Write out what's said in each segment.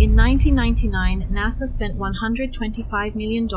In 1999, NASA spent $125 million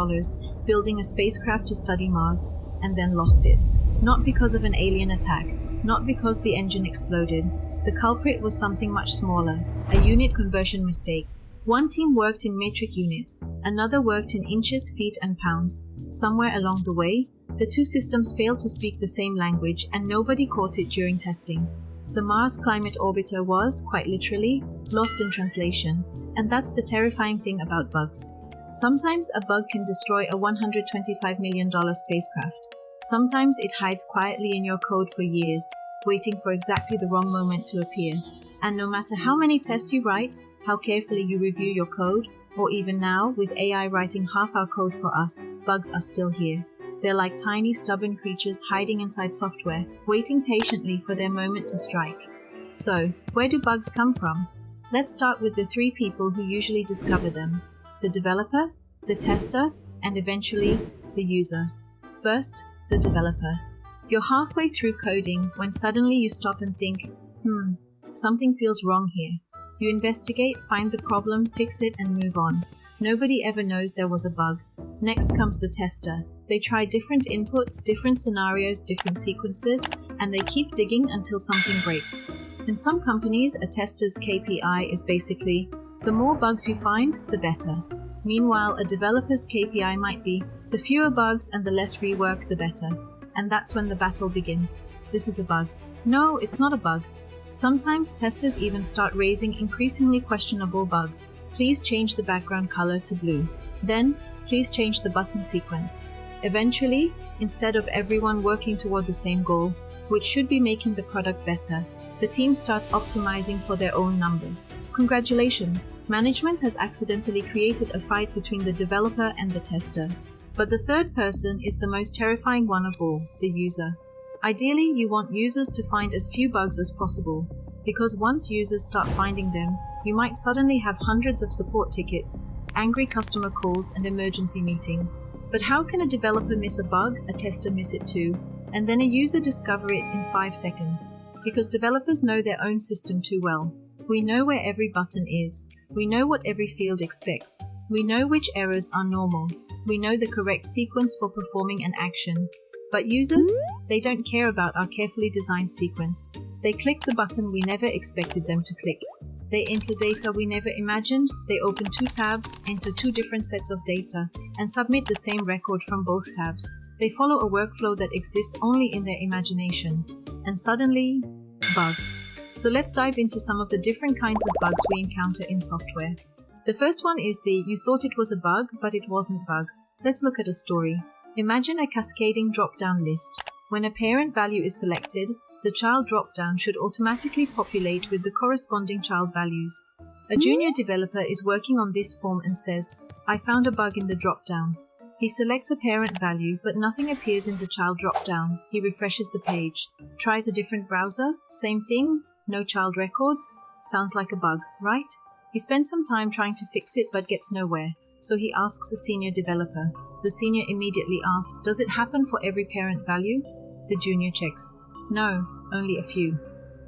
building a spacecraft to study Mars, and then lost it. Not because of an alien attack, not because the engine exploded. The culprit was something much smaller, a unit conversion mistake. One team worked in metric units, another worked in inches, feet, and pounds. Somewhere along the way, the two systems failed to speak the same language, and nobody caught it during testing. The Mars Climate Orbiter was, quite literally, lost in translation. And that's the terrifying thing about bugs. Sometimes a bug can destroy a $125 million spacecraft. Sometimes it hides quietly in your code for years, waiting for exactly the wrong moment to appear. And no matter how many tests you write, how carefully you review your code, or even now, with AI writing half our code for us, bugs are still here. They're like tiny, stubborn creatures hiding inside software, waiting patiently for their moment to strike. So, where do bugs come from? Let's start with the three people who usually discover them: the developer, the tester, and eventually, the user. First, the developer. You're halfway through coding when suddenly you stop and think, something feels wrong here. You investigate, find the problem, fix it, and move on. Nobody ever knows there was a bug. Next comes the tester. They try different inputs, different scenarios, different sequences, and they keep digging until something breaks. In some companies, a tester's KPI is basically, the more bugs you find, the better. Meanwhile, a developer's KPI might be, the fewer bugs and the less rework, the better. And that's when the battle begins. This is a bug. No, it's not a bug. Sometimes testers even start raising increasingly questionable bugs. Please change the background color to blue. Then, please change the button sequence. Eventually, instead of everyone working toward the same goal, which should be making the product better, the team starts optimizing for their own numbers. Congratulations! Management has accidentally created a fight between the developer and the tester. But the third person is the most terrifying one of all, the user. Ideally, you want users to find as few bugs as possible, because once users start finding them, you might suddenly have hundreds of support tickets, angry customer calls, and emergency meetings. But how can a developer miss a bug, a tester miss it too, and then a user discover it in 5 seconds? Because developers know their own system too well. We know where every button is. We know what every field expects. We know which errors are normal. We know the correct sequence for performing an action. But users, they don't care about our carefully designed sequence. They click the button we never expected them to click. They enter data we never imagined. They open 2 tabs, enter 2 different sets of data, and submit the same record from both tabs. They follow a workflow that exists only in their imagination. And suddenly, bug. So let's dive into some of the different kinds of bugs we encounter in software. The first one is the you thought it was a bug, but it wasn't bug. Let's look at a story. Imagine a cascading drop-down list. When a parent value is selected, the child drop-down should automatically populate with the corresponding child values. A junior developer is working on this form and says, I found a bug in the drop-down. He selects a parent value, but nothing appears in the child drop-down. He refreshes the page. Tries a different browser. Same thing. No child records. Sounds like a bug, right? He spends some time trying to fix it but gets nowhere. So he asks a senior developer. The senior immediately asks, does it happen for every parent value? The junior checks. No, only a few.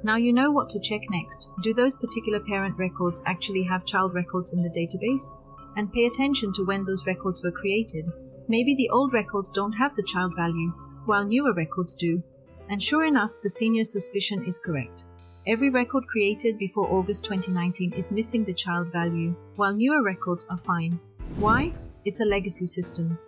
Now you know what to check next. Do those particular parent records actually have child records in the database? And pay attention to when those records were created. Maybe the old records don't have the child value, while newer records do. And sure enough, the senior's suspicion is correct. Every record created before August 2019 is missing the child value, while newer records are fine. Why? It's a legacy system.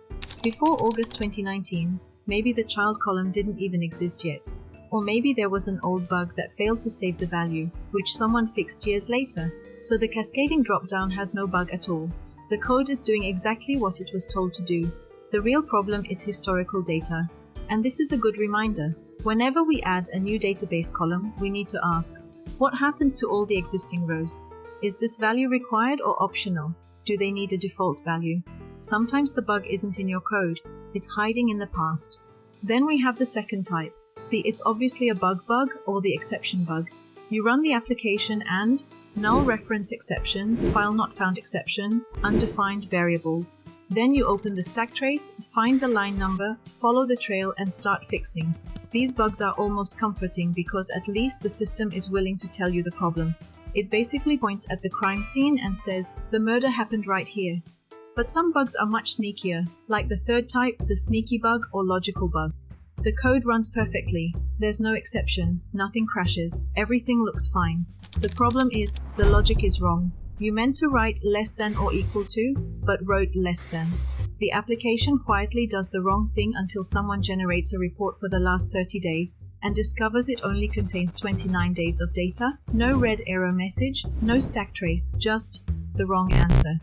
Before August 2019, maybe the child column didn't even exist yet. Or maybe there was an old bug that failed to save the value, which someone fixed years later. So the cascading drop-down has no bug at all. The code is doing exactly what it was told to do. The real problem is historical data. And this is a good reminder. Whenever we add a new database column, we need to ask, what happens to all the existing rows? Is this value required or optional? Do they need a default value? Sometimes the bug isn't in your code. It's hiding in the past. Then we have the second type, the it's obviously a bug or the exception bug. You run the application and null reference exception, file not found exception, undefined variables. Then you open the stack trace, find the line number, follow the trail and start fixing. These bugs are almost comforting because at least the system is willing to tell you the problem. It basically points at the crime scene and says, the murder happened right here. But some bugs are much sneakier, like the third type, the sneaky bug or logical bug. The code runs perfectly. There's no exception. Nothing crashes. Everything looks fine. The problem is, the logic is wrong. You meant to write less than or equal to, but wrote less than. The application quietly does the wrong thing until someone generates a report for the last 30 days and discovers it only contains 29 days of data, no red error message, no stack trace, just the wrong answer.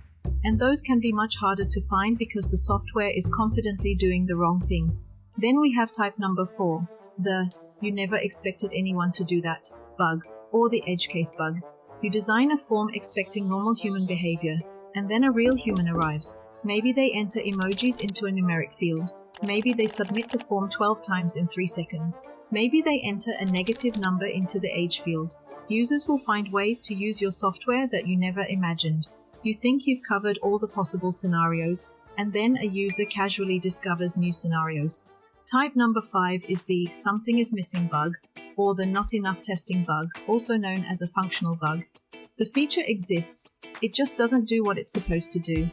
And those can be much harder to find because the software is confidently doing the wrong thing. Then we have type number 4, the "you never expected anyone to do that" bug, or the edge case bug. You design a form expecting normal human behavior, and then a real human arrives. Maybe they enter emojis into a numeric field. Maybe they submit the form 12 times in 3 seconds. Maybe they enter a negative number into the age field. Users will find ways to use your software that you never imagined. You think you've covered all the possible scenarios, and then a user casually discovers new scenarios. Type number 5 is the "something is missing" bug, or the "not enough testing" bug, also known as a functional bug. The feature exists, it just doesn't do what it's supposed to do.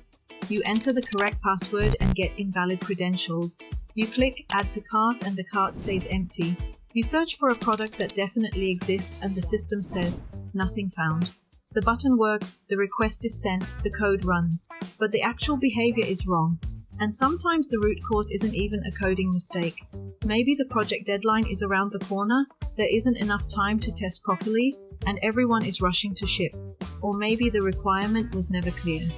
You enter the correct password and get invalid credentials. You click Add to Cart and the cart stays empty. You search for a product that definitely exists and the system says, "Nothing found." The button works, the request is sent, the code runs, but the actual behavior is wrong. And sometimes the root cause isn't even a coding mistake. Maybe the project deadline is around the corner, there isn't enough time to test properly, and everyone is rushing to ship. Or maybe the requirement was never clear.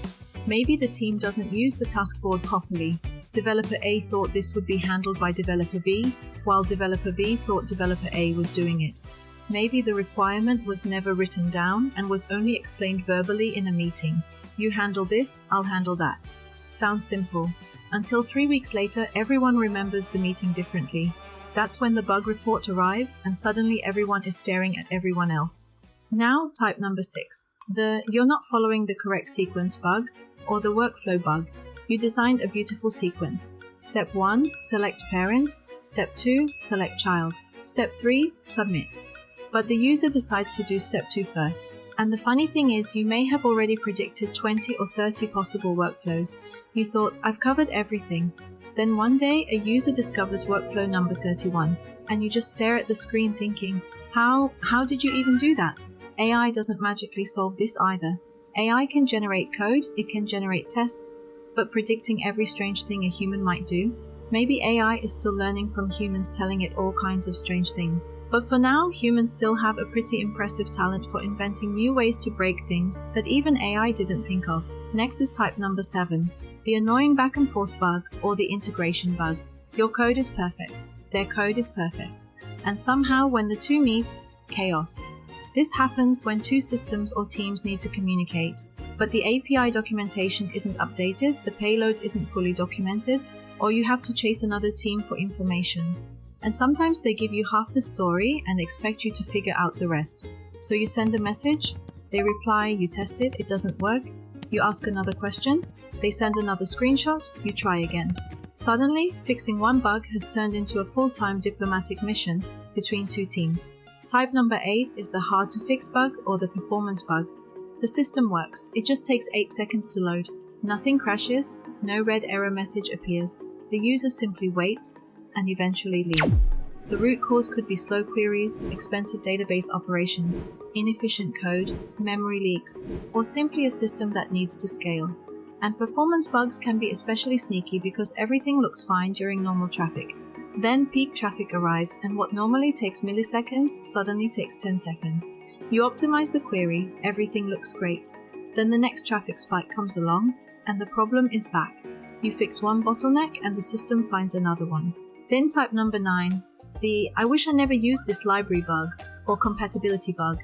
Maybe the team doesn't use the task board properly. Developer A thought this would be handled by Developer B, while Developer B thought Developer A was doing it. Maybe the requirement was never written down and was only explained verbally in a meeting. You handle this, I'll handle that. Sounds simple. Until 3 weeks later, everyone remembers the meeting differently. That's when the bug report arrives and suddenly everyone is staring at everyone else. Now, type number 6, the "you're not following the correct sequence" bug, or the workflow bug. You designed a beautiful sequence. Step 1, select parent. Step 2, select child. Step 3, submit. But the user decides to do step 2 first. And the funny thing is, you may have already predicted 20 or 30 possible workflows. You thought, I've covered everything. Then one day, a user discovers workflow number 31, and you just stare at the screen thinking, how did you even do that? AI doesn't magically solve this either. AI can generate code, it can generate tests, but predicting every strange thing a human might do? Maybe AI is still learning from humans telling it all kinds of strange things. But for now, humans still have a pretty impressive talent for inventing new ways to break things that even AI didn't think of. Next is type number 7, the annoying back and forth bug, or the integration bug. Your code is perfect, their code is perfect, and somehow when the two meet, chaos. This happens when two systems or teams need to communicate, but the API documentation isn't updated, the payload isn't fully documented, or you have to chase another team for information. And sometimes they give you half the story and expect you to figure out the rest. So you send a message, they reply, you test it, it doesn't work. You ask another question, they send another screenshot, you try again. Suddenly, fixing one bug has turned into a full-time diplomatic mission between two teams. Type number 8 is the hard-to-fix bug or the performance bug. The system works, it just takes 8 seconds to load. Nothing crashes, no red error message appears. The user simply waits and eventually leaves. The root cause could be slow queries, expensive database operations, inefficient code, memory leaks, or simply a system that needs to scale. And performance bugs can be especially sneaky because everything looks fine during normal traffic. Then peak traffic arrives and what normally takes milliseconds suddenly takes 10 seconds. You optimize the query, everything looks great. Then the next traffic spike comes along and the problem is back. You fix one bottleneck and the system finds another one. Then type number 9, the "I wish I never used this library" bug, or compatibility bug.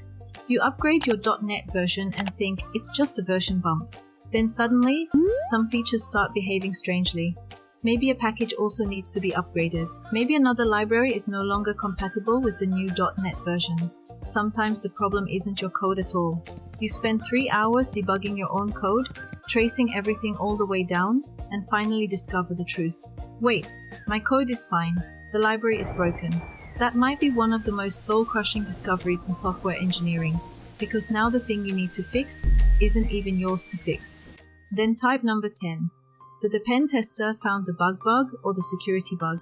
You upgrade your .NET version and think it's just a version bump. Then suddenly, some features start behaving strangely. Maybe a package also needs to be upgraded. Maybe another library is no longer compatible with the new .NET version. Sometimes the problem isn't your code at all. You spend 3 hours debugging your own code, tracing everything all the way down, and finally discover the truth. Wait, my code is fine. The library is broken. That might be one of the most soul-crushing discoveries in software engineering. because now the thing you need to fix isn't even yours to fix. Then type number 10. The pen tester found the bug or the security bug.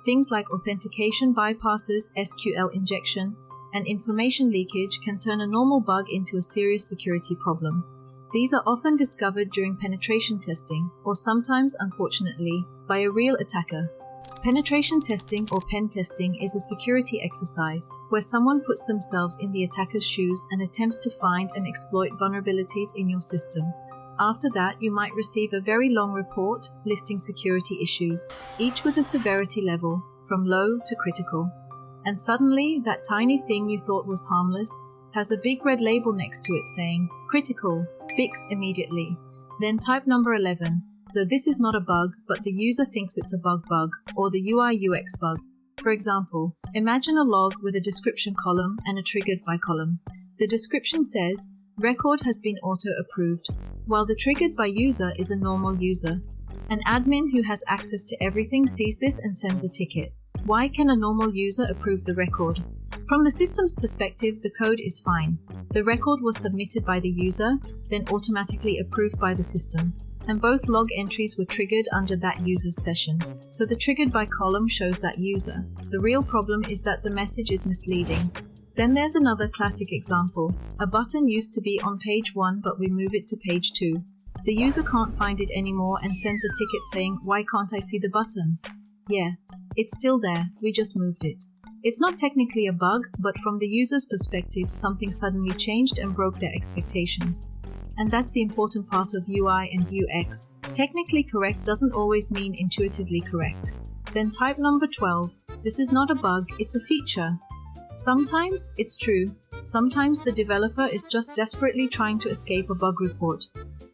Things like authentication bypasses, SQL injection, and information leakage can turn a normal bug into a serious security problem. These are often discovered during penetration testing, or sometimes, unfortunately, by a real attacker. Penetration testing or pen testing is a security exercise where someone puts themselves in the attacker's shoes and attempts to find and exploit vulnerabilities in your system. After that, you might receive a very long report listing security issues, each with a severity level, from low to critical. And suddenly, that tiny thing you thought was harmless has a big red label next to it saying, critical, fix immediately. Then type number 11. This is not a bug, but the user thinks it's a bug, or the UI/UX bug. For example, imagine a log with a description column and a triggered by column. The description says, record has been auto-approved, while the triggered by user is a normal user. An admin who has access to everything sees this and sends a ticket. Why can a normal user approve the record? From the system's perspective, the code is fine. The record was submitted by the user, then automatically approved by the system, and both log entries were triggered under that user's session. So the triggered by column shows that user. The real problem is that the message is misleading. Then there's another classic example. A button used to be on page 1, but we move it to page 2. The user can't find it anymore and sends a ticket saying, why can't I see the button? Yeah, it's still there, we just moved it. It's not technically a bug, but from the user's perspective, something suddenly changed and broke their expectations. And that's the important part of UI and UX. Technically correct doesn't always mean intuitively correct. Then type number 12. This is not a bug, it's a feature. Sometimes it's true. Sometimes the developer is just desperately trying to escape a bug report.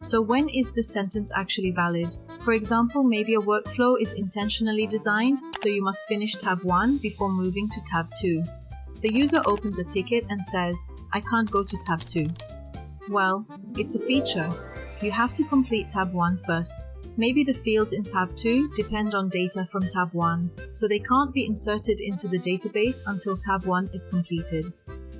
So when is this sentence actually valid? For example, maybe a workflow is intentionally designed, so you must finish tab 1 before moving to tab 2. The user opens a ticket and says, I can't go to tab 2. Well, it's a feature. You have to complete tab 1 first. Maybe the fields in tab 2 depend on data from tab 1, so they can't be inserted into the database until tab 1 is completed.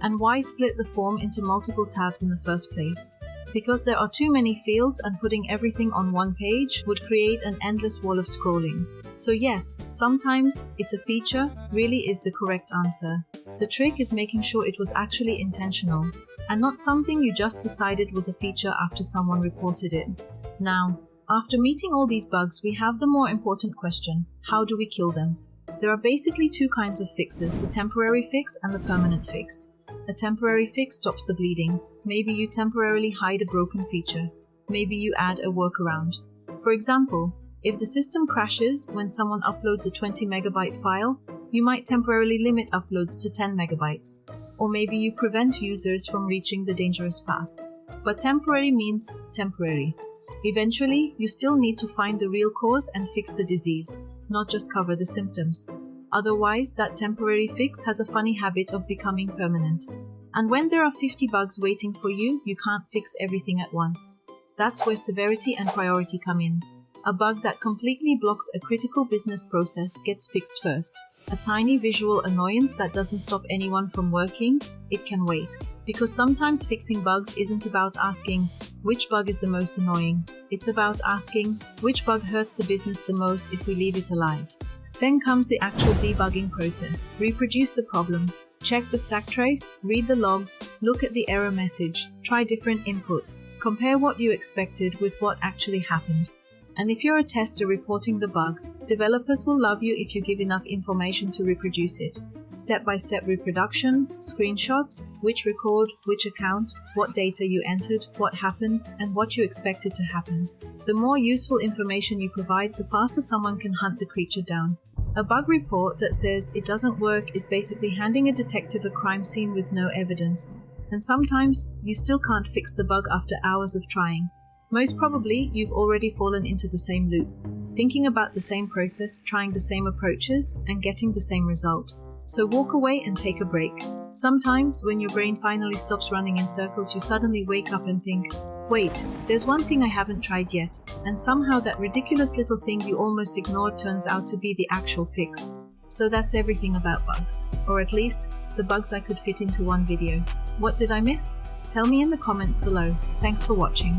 And why split the form into multiple tabs in the first place? Because there are too many fields and putting everything on one page would create an endless wall of scrolling. So yes, sometimes it's a feature really is the correct answer. The trick is making sure it was actually intentional, and not something you just decided was a feature after someone reported it. Now, after meeting all these bugs, we have the more important question: how do we kill them? There are basically two kinds of fixes, the temporary fix and the permanent fix. A temporary fix stops the bleeding. Maybe you temporarily hide a broken feature. Maybe you add a workaround. For example, if the system crashes when someone uploads a 20 megabyte file, you might temporarily limit uploads to 10 megabytes. Or maybe you prevent users from reaching the dangerous path. But temporary means temporary. Eventually, you still need to find the real cause and fix the disease, not just cover the symptoms. Otherwise, that temporary fix has a funny habit of becoming permanent. And when there are 50 bugs waiting for you, you can't fix everything at once. That's where severity and priority come in. A bug that completely blocks a critical business process gets fixed first. A tiny visual annoyance that doesn't stop anyone from working, it can wait. Because sometimes fixing bugs isn't about asking, which bug is the most annoying? It's about asking, which bug hurts the business the most if we leave it alive? Then comes the actual debugging process. Reproduce the problem. Check the stack trace, read the logs, look at the error message, try different inputs, compare what you expected with what actually happened. And if you're a tester reporting the bug, developers will love you if you give enough information to reproduce it. Step-by-step reproduction, screenshots, which record, which account, what data you entered, what happened, and what you expected to happen. The more useful information you provide, the faster someone can hunt the creature down. A bug report that says it doesn't work is basically handing a detective a crime scene with no evidence. And sometimes, you still can't fix the bug after hours of trying. Most probably, you've already fallen into the same loop, thinking about the same process, trying the same approaches, and getting the same result. So walk away and take a break. Sometimes, when your brain finally stops running in circles, you suddenly wake up and think, wait, there's one thing I haven't tried yet, and somehow that ridiculous little thing you almost ignored turns out to be the actual fix. So that's everything about bugs, or at least the bugs I could fit into one video. What did I miss? Tell me in the comments below. Thanks for watching.